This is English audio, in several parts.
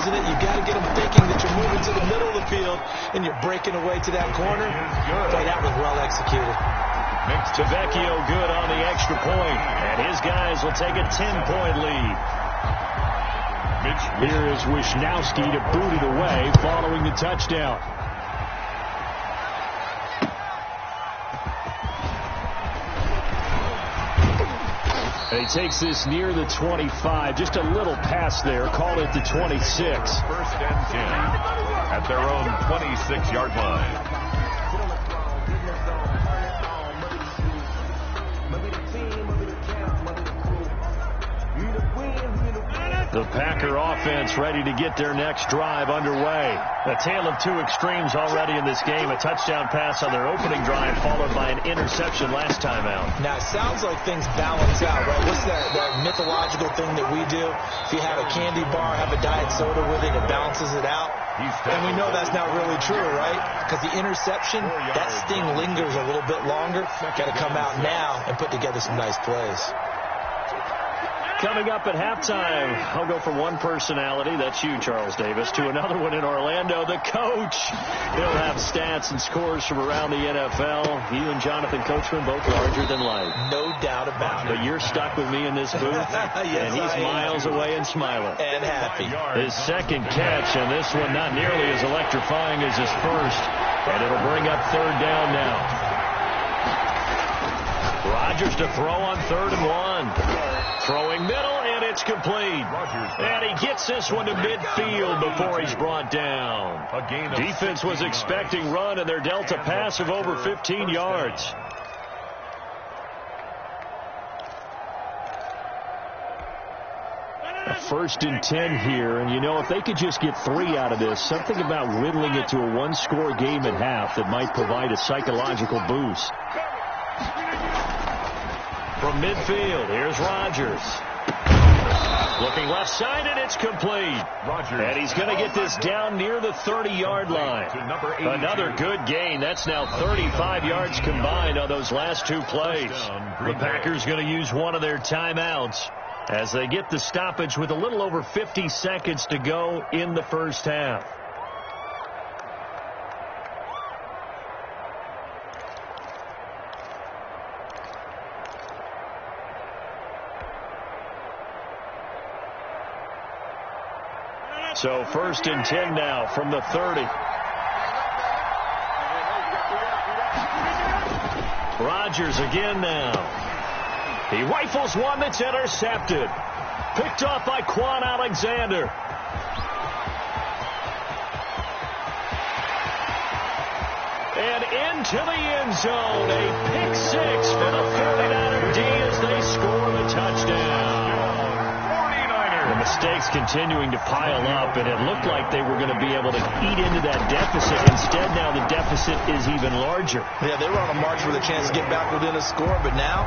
using it. You got to get them thinking that you're moving to the middle of the field and you're breaking away to that corner. Boy, that was well executed. Tavecchio good on the extra point, and his guys will take a 10-point lead. Here is Wisnowski to boot it away following the touchdown. And he takes this near the 25. Just a little pass there. Call it the 26. First and 10 at their own 26-yard line. The Packer offense ready to get their next drive underway. A tale of two extremes already in this game. A touchdown pass on their opening drive followed by an interception last time out. Now, it sounds like things balance out, right? What's that mythological thing that we do? If you have a candy bar, have a diet soda with it, it balances it out. And we know that's not really true, right? Because the interception, that sting lingers a little bit longer. Got to come out now and put together some nice plays. Coming up at halftime, I'll go from one personality, that's you, Charles Davis, to another one in Orlando, the coach. He'll have stats and scores from around the NFL. You and Jonathan Coachman, both larger than life. No doubt about it. But you're stuck with me in this booth, yes, and he's miles away and smiling. And happy. His second catch, and this one not nearly as electrifying as his first. And it'll bring up third down now. Rodgers to throw on 3rd and 1. Throwing middle, and it's complete. And he gets this one to midfield before he's brought down. Defense was expecting run, and they're dealt a pass of over 15 yards. A 1st and 10 here, and you know, if they could just get 3 out of this, something about whittling it to a one-score game at half that might provide a psychological boost. From midfield, here's Rodgers. Looking left side, and it's complete. And he's going to get this down near the 30-yard line. Another good gain. That's now 35 yards combined on those last 2 plays. The Packers going to use one of their timeouts as they get the stoppage with a little over 50 seconds to go in the first half. So 1st and 10 now from the 30. Rodgers again now. He rifles one that's intercepted. Picked off by Quan Alexander. And into the end zone. A pick 6 for the 49er D as they score the touchdown. The mistakes continuing to pile up, and it looked like they were going to be able to eat into that deficit. Instead, now the deficit is even larger. Yeah, they were on a march with a chance to get back within a score, but now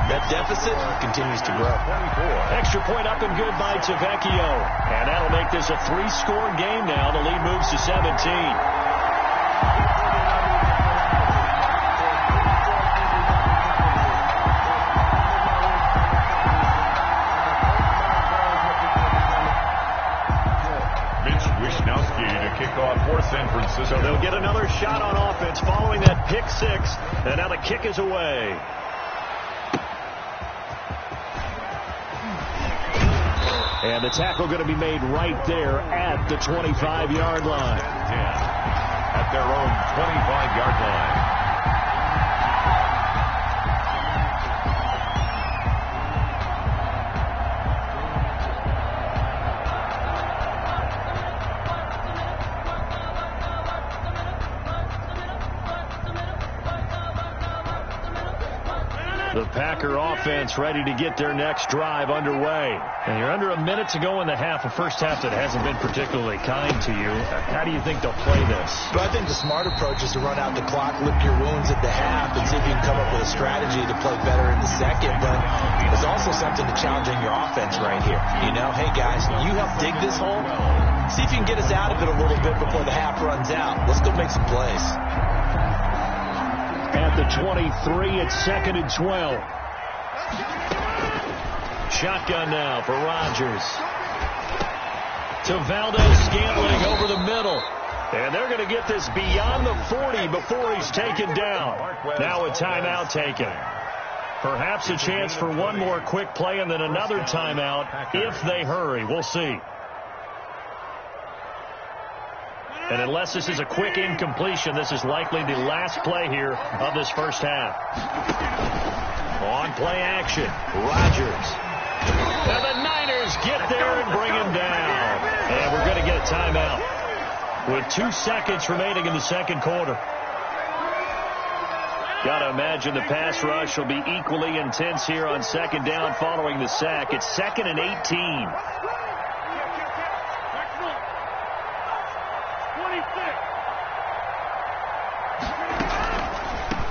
that deficit continues to grow. Extra point up and good by Tavecchio. And that'll make this a 3-score game now. The lead moves to 17. For San Francisco. So they'll get another shot on offense following that pick 6, and now the kick is away. And the tackle going to be made right there at the 25-yard line. At their own 25-yard line. The Packer offense ready to get their next drive underway. And you're under a minute to go in the half, a first half that hasn't been particularly kind to you. How do you think they'll play this? But I think the smart approach is to run out the clock, lick your wounds at the half, and see if you can come up with a strategy to play better in the second. But there's also something to challenging your offense right here. You know, hey, guys, you help dig this hole. See if you can get us out of it a little bit before the half runs out. Let's go make some plays. At the 23, it's 2nd and 12. Shotgun now for Rodgers. to Valdez-Scantling over the middle. And they're going to get this beyond the 40 before he's taken down. Now a timeout taken. Perhaps a chance for one more quick play and then another timeout if they hurry. We'll see. And unless this is a quick incompletion, this is likely the last play here of this first half. On play action, Rodgers. And the Niners get there and bring him down. And we're going to get a timeout with 2 seconds remaining in the second quarter. Got to imagine the pass rush will be equally intense here on second down following the sack. It's 2nd and 18.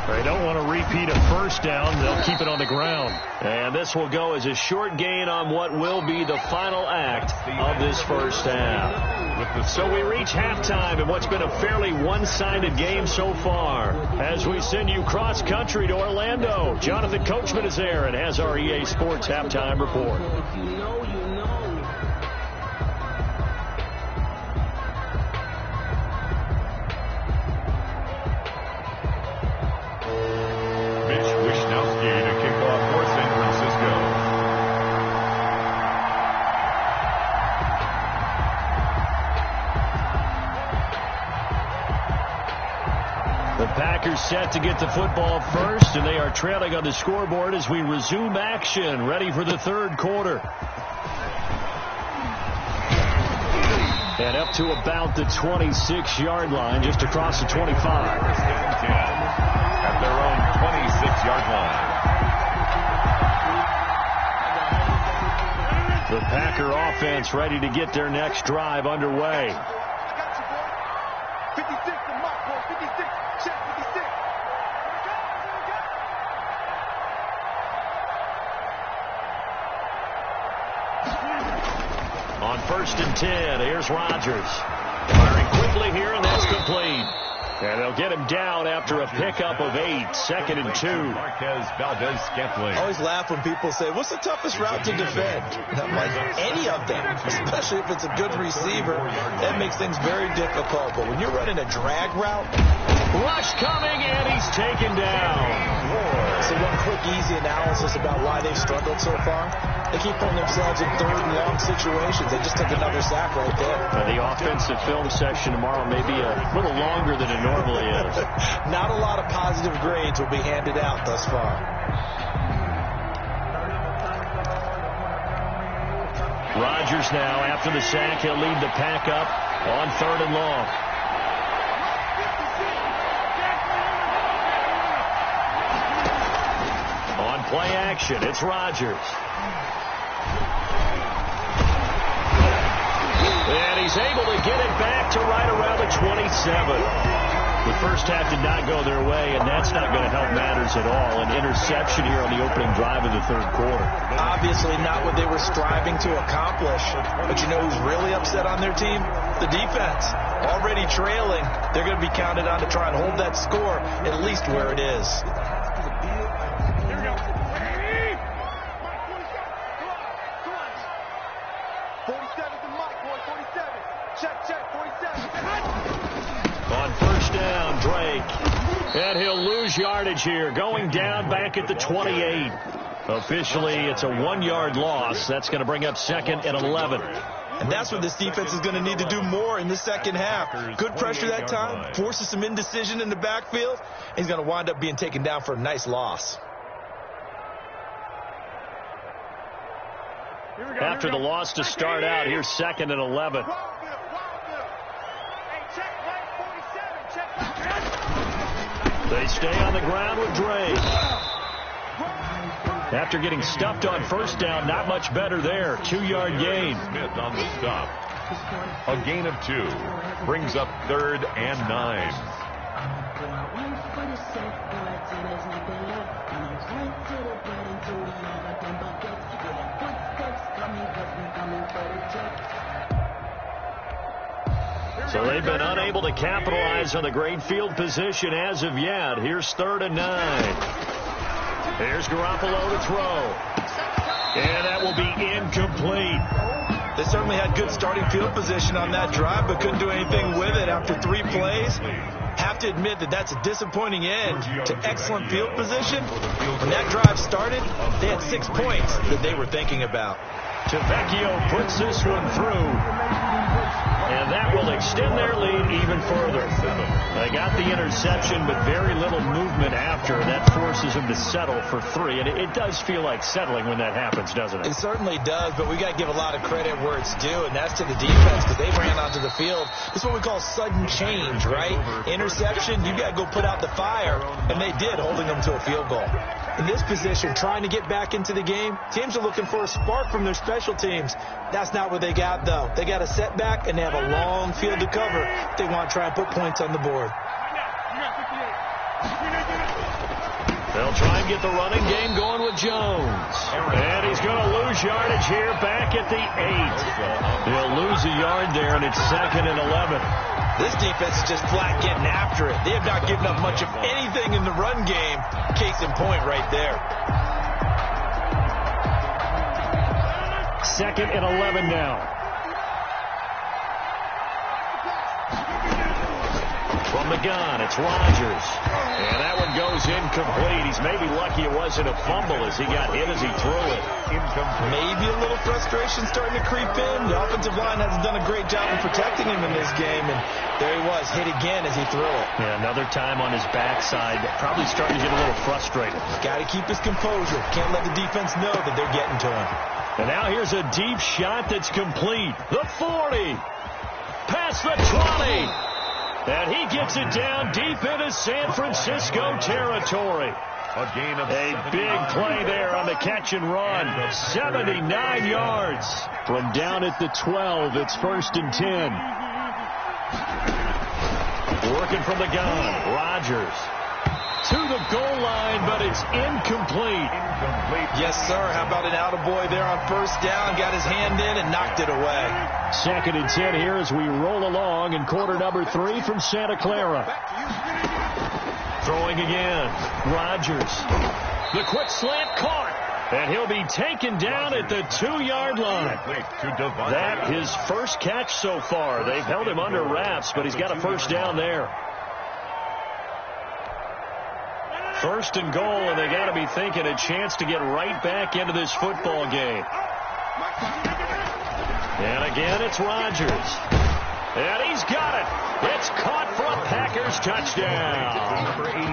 They don't want to repeat a first down. They'll keep it on the ground. And this will go as a short gain on what will be the final act of this first half. So we reach halftime in what's been a fairly one-sided game so far. As we send you cross-country to Orlando, Jonathan Coachman is there and has our EA Sports halftime report. Set to get the football first, and they are trailing on the scoreboard as we resume action, ready for the third quarter. And up to about the 26-yard line, just across the 25. At their own 26-yard line. The Packer offense ready to get their next drive underway. On 1st and 10, here's Rodgers. Firing quickly here, and that's complete. And they'll get him down after a pickup of 8, 2nd and 2. Marquez Valdez-Scantling. I always laugh when people say, what's the toughest route to defend? And I'm like, any of them, especially if it's a good receiver. That makes things very difficult. But when you're running a drag route, rush coming, and he's taken down. So one quick, easy analysis about why they've struggled so far. They keep putting themselves in third and long situations. They just took another sack right there. The offensive film section tomorrow may be a little longer than it normally is. Not a lot of positive grades will be handed out thus far. Rodgers now, after the sack, he'll lead the pack up on 3rd and long. On play action, it's Rodgers. And he's able to get it back to right around the 27. The first half did not go their way, and that's not going to help matters at all. An interception here on the opening drive of the third quarter. Obviously not what they were striving to accomplish. But you know who's really upset on their team? The defense. Already trailing. They're going to be counted on to try and hold that score at least where it is. On 1st down, Drake. And he'll lose yardage here, going down back at the 28. Officially, it's a 1-yard loss. That's going to bring up 2nd and 11. And that's what this defense is going to need to do more in the second half. Good pressure that time, forces some indecision in the backfield. He's going to wind up being taken down for a nice loss. After the loss to start out, here's 2nd and 11. They stay on the ground with Drake. After getting stuffed on 1st down, not much better there. 2-yard gain. Smith on the stop. A gain of 2. Brings up 3rd and 9. So they've been unable to capitalize on the great field position as of yet. Here's 3rd and 9. Here's Garoppolo to throw. And that will be incomplete. They certainly had good starting field position on that drive, but couldn't do anything with it after 3 plays. Have to admit that that's a disappointing end to excellent field position. When that drive started, they had 6 points that they were thinking about. Tavecchio puts this one through, and that will extend their lead even further. They got the interception, but very little movement after. That forces them to settle for 3, and it does feel like settling when that happens, doesn't it? It certainly does, but we got to give a lot of credit where it's due, and that's to the defense, because they ran onto the field. This is what we call sudden change, right? Interception, you got to go put out the fire, and they did, holding them to a field goal. In this position, trying to get back into the game, teams are looking for a spark from their special teams. That's not what they got, though. They got a setback, and they have a long field to cover if they want to try and put points on the board. They'll try and get the running game going with Jones. And he's going to lose yardage here back at the 8. He'll lose a yard there, and it's 2nd and 11. This defense is just flat getting after it. They have not given up much of anything in the run game. Case in point right there. 2nd and 11 now. From the gun, it's Rodgers. And that one goes incomplete. He's maybe lucky it wasn't a fumble as he got hit as he threw it. Maybe a little frustration starting to creep in. The offensive line hasn't done a great job of protecting him in this game. And there he was, hit again as he threw it. Yeah, another time on his backside. Probably starting to get a little frustrated. Got to keep his composure. Can't let the defense know that they're getting to him. And now here's a deep shot that's complete. The 40. Past the 20. And he gets it down deep into San Francisco territory. A big play there on the catch and run. 79 yards. From down at the 12, it's 1st and 10. Working from the gun, Rodgers. To the goal line, but it's incomplete. Yes, sir. How about an attaboy there on 1st down? Got his hand in and knocked it away. 2nd and 10 here as we roll along in quarter number 3 from Santa Clara. Throwing again. Rodgers. The quick slant caught. And he'll be taken down at the 2-yard line. That his first catch so far. They've held him under wraps, but he's got a 1st down there. 1st and goal, and they got to be thinking a chance to get right back into this football game. And again, it's Rodgers. And he's got it. It's caught for a Packers touchdown. Number 82.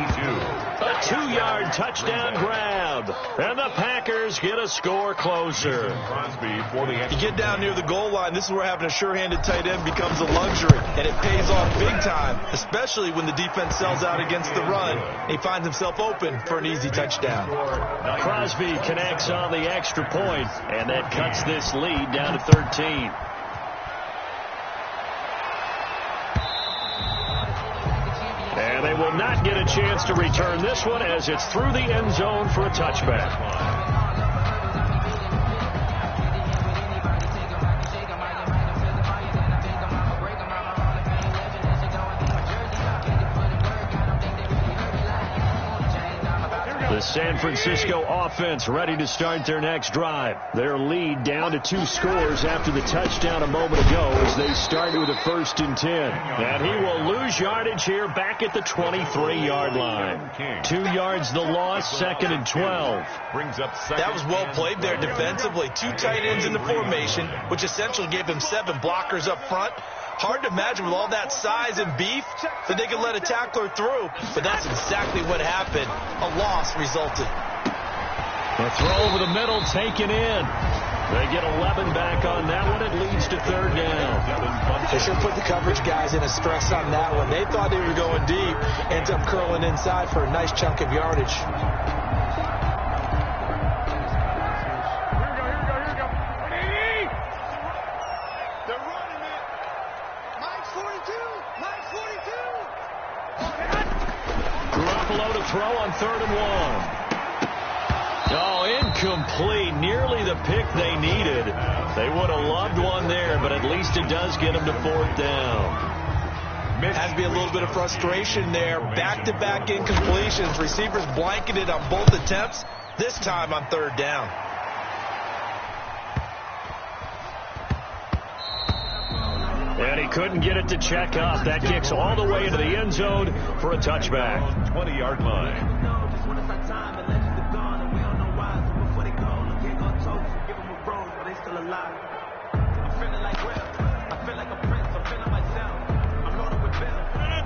A 2-yard touchdown grab. And the Packers get a score closer. You get down near the goal line, this is where having a sure-handed tight end becomes a luxury. And it pays off big time, especially when the defense sells out against the run. And he finds himself open for an easy touchdown. Crosby connects on the extra point, and that cuts this lead down to 13. And they will not get a chance to return this one as it's through the end zone for a touchback. The San Francisco offense ready to start their next drive. Their lead down to 2 scores after the touchdown a moment ago as they start with a 1st and 10. And he will lose yardage here back at the 23-yard line. 2 yards the loss, 2nd and 12. That was well played there defensively. 2 tight ends in the formation, which essentially gave them 7 blockers up front. Hard to imagine with all that size and beef that they could let a tackler through, but that's exactly what happened. A loss resulted. A throw over the middle taken in. They get 11 back on that one. It leads to 3rd down. They should put the coverage guys in a stress on that one. They thought they were going deep. Ends up curling inside for a nice chunk of yardage. Throw on 3rd and 1. Oh, incomplete. Nearly the pick they needed. They would have loved one there, but at least it does get them to 4th down. Has to be a little bit of frustration there. Back-to-back incompletions. Receivers blanketed on both attempts, this time on 3rd down. And he couldn't get it to check up. That kicks all the way into the end zone for a touchback. 20-yard line.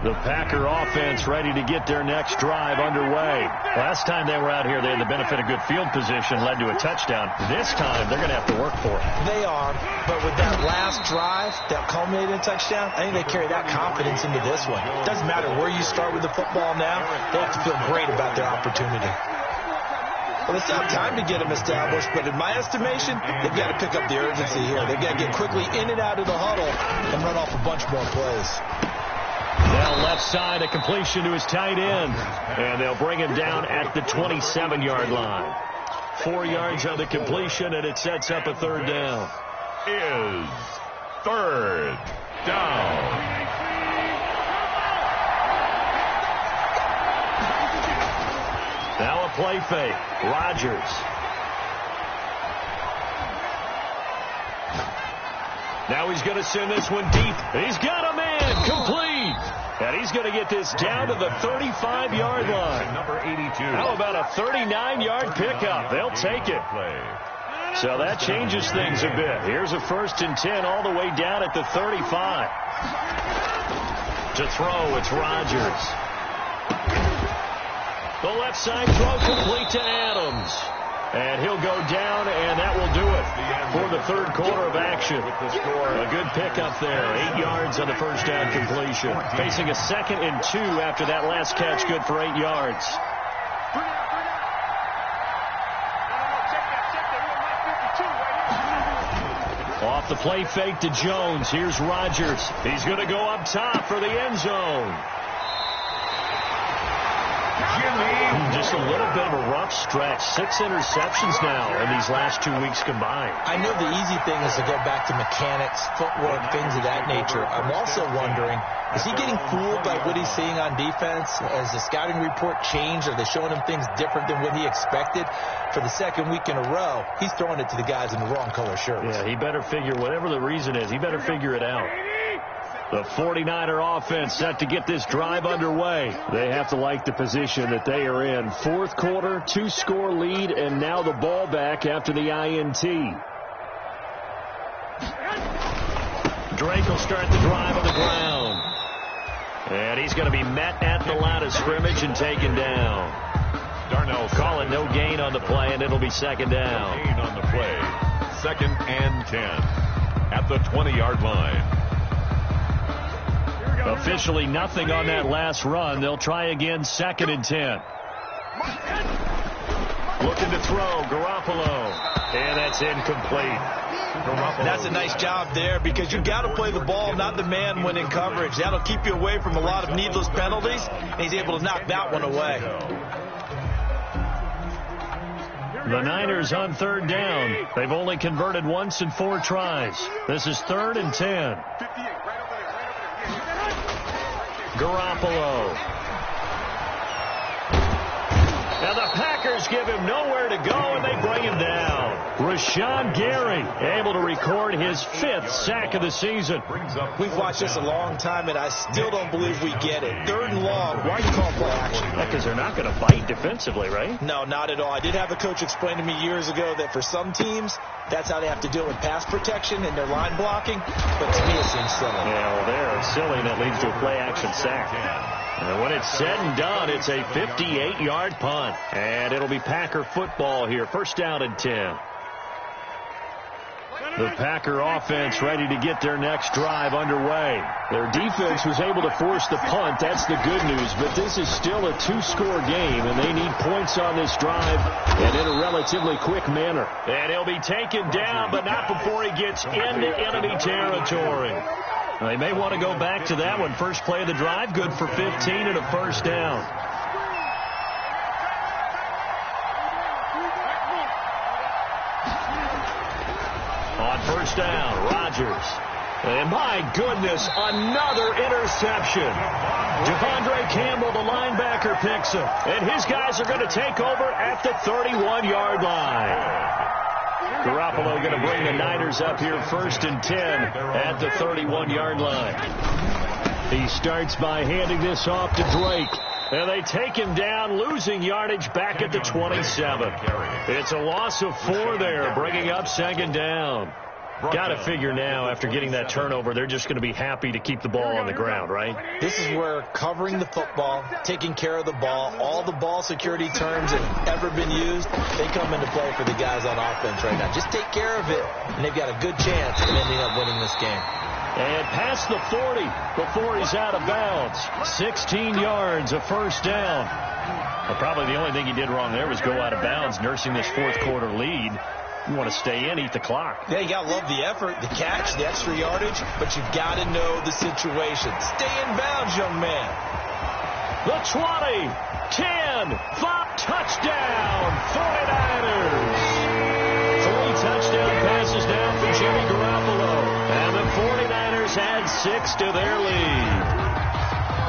The Packer offense ready to get their next drive underway. Last time they were out here, they had the benefit of good field position, led to a touchdown. This time, they're going to have to work for it. They are, but with that last drive that culminated in a touchdown, I think they carry that confidence into this one. It doesn't matter where you start with the football now. They have to feel great about their opportunity. Well, they still have time to get them established, but in my estimation, they've got to pick up the urgency here. They've got to get quickly in and out of the huddle and run off a bunch more plays. Now left side, a completion to his tight end. And they'll bring him down at the 27-yard line. 4 yards on the completion, and it sets up a third down. Is third down. Now a play fake. Rodgers. Now he's going to send this one deep. He's got a man. Complete. And he's going to get this down to the 35-yard line. Number 82. How about a 39-yard pickup? They'll take it. So that changes things a bit. Here's a 1st and 10 all the way down at the 35. To throw, it's Rodgers. The left side throw complete to Adams. And he'll go down, and that will do it for the third quarter of action. A good pickup there. 8 yards on the first down completion. Facing a 2nd and 2 after that last catch, good for 8 yards. Off the play fake to Jones. Here's Rodgers. He's going to go up top for the end zone. Just a little bit of a rough stretch. 6 interceptions now in these last 2 weeks combined. I know the easy thing is to go back to mechanics, footwork, things of that nature. I'm also wondering, is he getting fooled by what he's seeing on defense? Has the scouting report changed? Are they showing him things different than what he expected? For the 2nd week in a row, he's throwing it to the guys in the wrong color shirts. Yeah, he better figure, whatever the reason is, he better figure it out. The 49er offense set to get this drive underway. They have to like the position that they are in. 4th quarter, 2-score lead, and now the ball back after the INT. Drake will start the drive on the ground. And he's going to be met at the line of scrimmage and taken down. Darnell calling no gain on the play, and it'll be 2nd down. No gain on the play. 2nd and 10 at the 20-yard line. Officially nothing on that last run. They'll try again, 2nd and 10. Looking to throw, Garoppolo. And that's incomplete. That's a nice job there because you've got to play the ball, not the man when in coverage. That'll keep you away from a lot of needless penalties, and he's able to knock that one away. The Niners on 3rd down. They've only converted once in 4 tries. This is 3rd and 10. Garoppolo. Now the Packers give him nowhere to go, and they bring him down. Rashawn Gary able to record his 5th sack of the season. We've watched this a long time, and I still don't believe we get it. 3rd and long. Why are you calling play action? Because they're not going to bite defensively, right? No, not at all. I did have a coach explain to me years ago that for some teams, that's how they have to deal with pass protection and their line blocking. But to me, it seems silly. Yeah, well, they're silly, and that leads to a play-action sack. And when it's said and done, it's a 58-yard punt. And it'll be Packer football here. 1st down and 10. The Packer offense ready to get their next drive underway. Their defense was able to force the punt. That's the good news. But this is still a 2-score game, and they need points on this drive and in a relatively quick manner. And he'll be taken down, but not before he gets into enemy territory. They may want to go back to that one. First play of the drive, good for 15 and a 1st down. On 1st down, Rodgers. And my goodness, another interception. Devondre Campbell, the linebacker, picks him. And his guys are going to take over at the 31-yard line. Garoppolo going to bring the Niners up here 1st and 10 at the 31-yard line. He starts by handing this off to Drake. And they take him down, losing yardage back at the 27. It's a loss of 4 there, bringing up 2nd down. Got to figure now, after getting that turnover, they're just going to be happy to keep the ball on the ground, right? This is where covering the football, taking care of the ball, all the ball security terms that have ever been used, they come into play for the guys on offense right now. Just take care of it, and they've got a good chance of ending up winning this game. And past the 40 before he's out of bounds. 16 yards, a 1st down. Well, probably the only thing he did wrong there was go out of bounds, nursing this 4th quarter lead. You want to stay in, eat the clock. Yeah, you got to love the effort, the catch, the extra yardage, but you've got to know the situation. Stay in bounds, young man. The 20, 10, 5, touchdown, 49ers. 3 touchdown passes now for Jimmy Garoppolo. And the 49ers add 6 to their lead.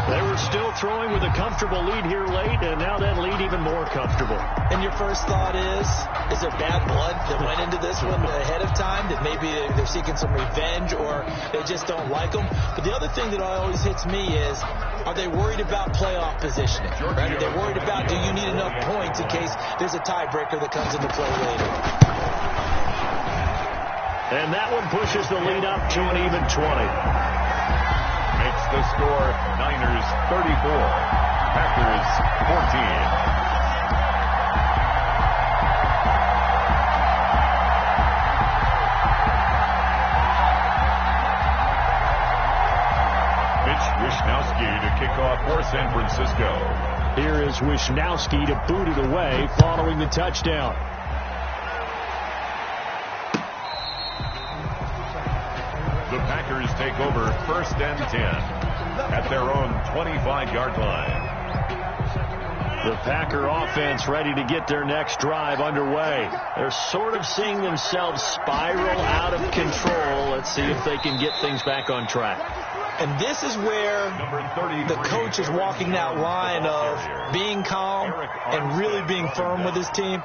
They were still throwing with a comfortable lead here late, and now that lead even more comfortable. And your first thought is there bad blood that went into this one ahead of time, that maybe they're seeking some revenge or they just don't like them? But the other thing that always hits me is, are they worried about playoff positioning? Right? Are they worried about, do you need enough points in case there's a tiebreaker that comes into play later? And that one pushes the lead up to an even 20. Makes the score Niners 34, Packers 14. Wishnowsky to kick off for San Francisco. Here is Wishnowsky to boot it away following the touchdown. The Packers take over 1st and 10 at their own 25-yard line. The Packer offense ready to get their next drive underway. They're sort of seeing themselves spiral out of control. Let's see if they can get things back on track. And this is where the coach is walking that line of being calm and really being firm with his team.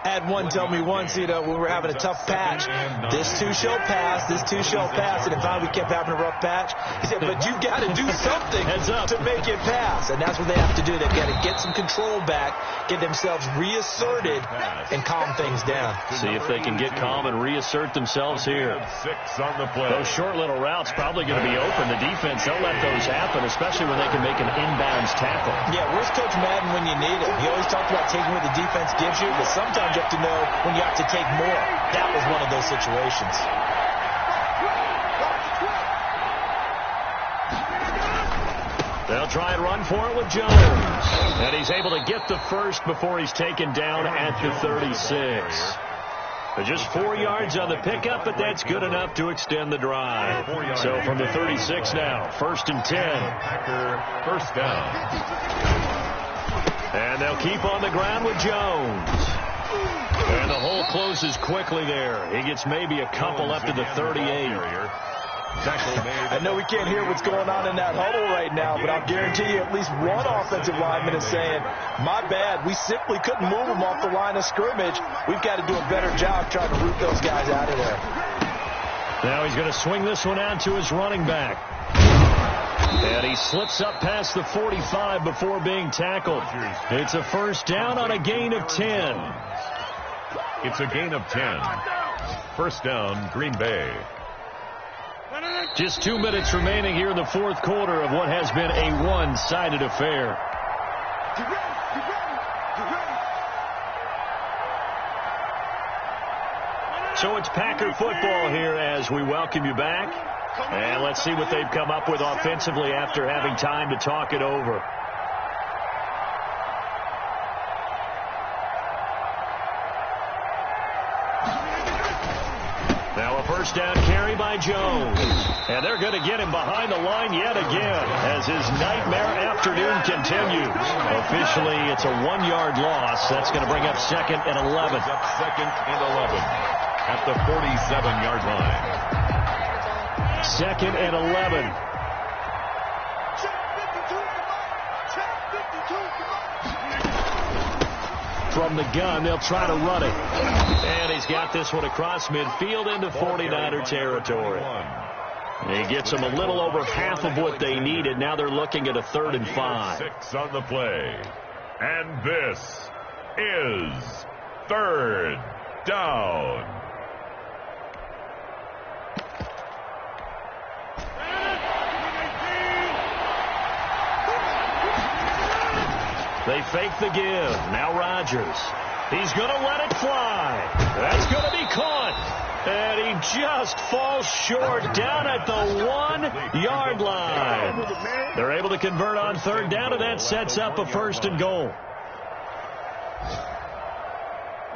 I had one tell me once, when we were having a tough patch, this too shall pass, this too shall pass. And if we kept having a rough patch, he said, but you've got to do something to make it pass. And that's what they have to do. They've got to get some control back, get themselves reasserted, and calm things down. See if they can get calm and reassert themselves here. 6 on the play. Those short little routes probably going to be open. The defense, they'll let those happen, especially when they can make an inbounds tackle. Yeah, where's Coach Madden when you need him? He always talked about taking what the defense gives you, but sometimes you have to know when you have to take more. That was one of those situations. They'll try and run for it with Jones. And he's able to get the first before he's taken down at the 36. Just 4 yards on the pickup, but that's good enough to extend the drive. So from the 36 now, 1st and 10. Packer 1st down. And they'll keep on the ground with Jones. And the hole closes quickly there. He gets maybe a couple up to the 38. I know we can't hear what's going on in that huddle right now, but I'll guarantee you at least one offensive lineman is saying, my bad, we simply couldn't move them off the line of scrimmage. We've got to do a better job trying to root those guys out of there. Now he's going to swing this one out to his running back. And he slips up past the 45 before being tackled. It's a 1st down on a gain of 10. It's a gain of 10. 1st down, Green Bay. Just 2 minutes remaining here in the 4th quarter of what has been a one-sided affair. So it's Packer football here as we welcome you back. And let's see what they've come up with offensively after having time to talk it over. Now a 1st down carry by Jones. And they're going to get him behind the line yet again as his nightmare afternoon continues. Officially, it's a 1-yard loss. That's going to bring up 2nd and 11. Up 2nd and 11 at the 47-yard line. 2nd and 11. From the gun, they'll try to run it. And he's got this one across midfield into 49er territory. He gets them a little over half of what they needed. Now they're looking at a 3rd and 5. 6 on the play. And this is 3rd down. They fake the give. Now Rodgers. He's going to let it fly. That's going to be caught. And he just falls short down at the 1-yard line. They're able to convert on 3rd down, and that sets up a 1st and goal.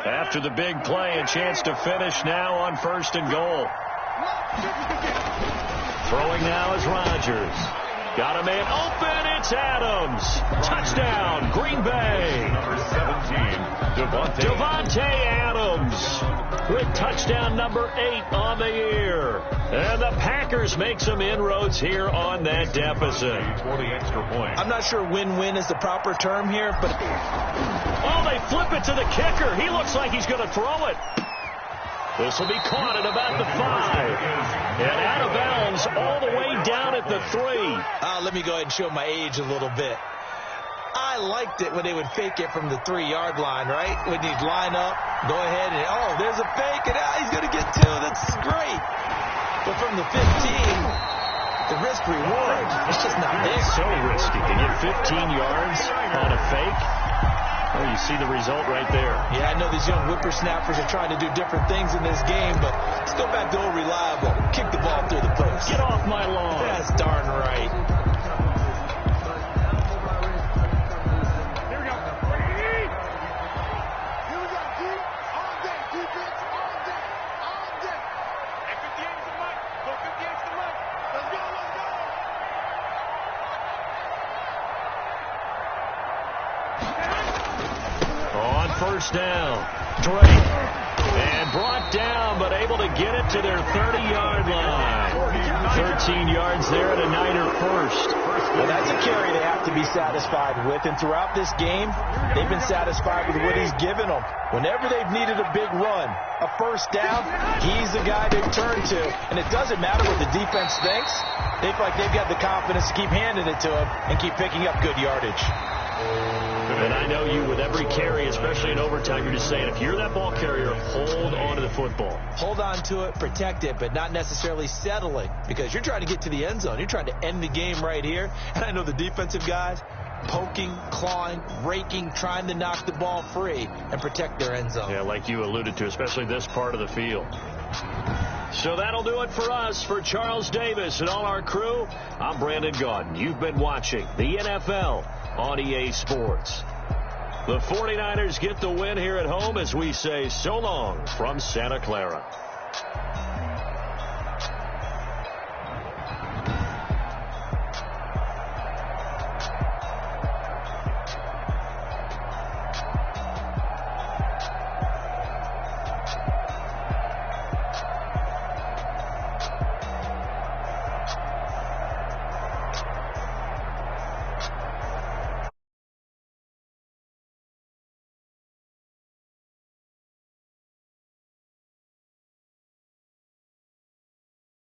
After the big play, a chance to finish now on 1st and goal. Throwing now is Rodgers. Got a man open. It's Adams. Touchdown, Green Bay. Number 17, Davante Adams with touchdown number 8 on the year. And the Packers make some inroads here on that deficit. 20 extra points. I'm not sure win-win is the proper term here, but... Oh, they flip it to the kicker. He looks like he's going to throw it. This will be caught at about the 5. And out of bounds all the way down at the 3. Let me go ahead and show my age a little bit. I liked it when they would fake it from the 3-yard line, right? When you'd line up, go ahead and, oh, there's a fake, and he's going to get 2. That's great. But from the 15, the risk reward, it's just not there. It's so risky to get 15 yards on a fake. Oh, you see the result right there. Yeah, I know these young whippersnappers are trying to do different things in this game, but let's go back to old reliable. Kick the ball through the post. Get off my lawn. That's darn right. Here we go. Here we go. All day. Defense. All day. All day. At 58 to the mic. Go 58 to the mic. Let's go. Let's go. On 1st down, Drake. And brought down, but able to get it to their 30-yard line. 13 yards there at a Niner first. Well, that's a carry they have to be satisfied with. And throughout this game, they've been satisfied with what he's given them. Whenever they've needed a big run, a 1st down, he's the guy they've turned to. And it doesn't matter what the defense thinks. They feel like they've got the confidence to keep handing it to him and keep picking up good yardage. And I know you, with every carry, especially in overtime, you're just saying, if you're that ball carrier, hold on to the football. Hold on to it, protect it, but not necessarily settling, because you're trying to get to the end zone. You're trying to end the game right here. And I know the defensive guys poking, clawing, raking, trying to knock the ball free and protect their end zone. Yeah, like you alluded to, especially this part of the field. So that'll do it for us. For Charles Davis and all our crew, I'm Brandon Gaudin. You've been watching the NFL on EA Sports. The 49ers get the win here at home as we say so long from Santa Clara.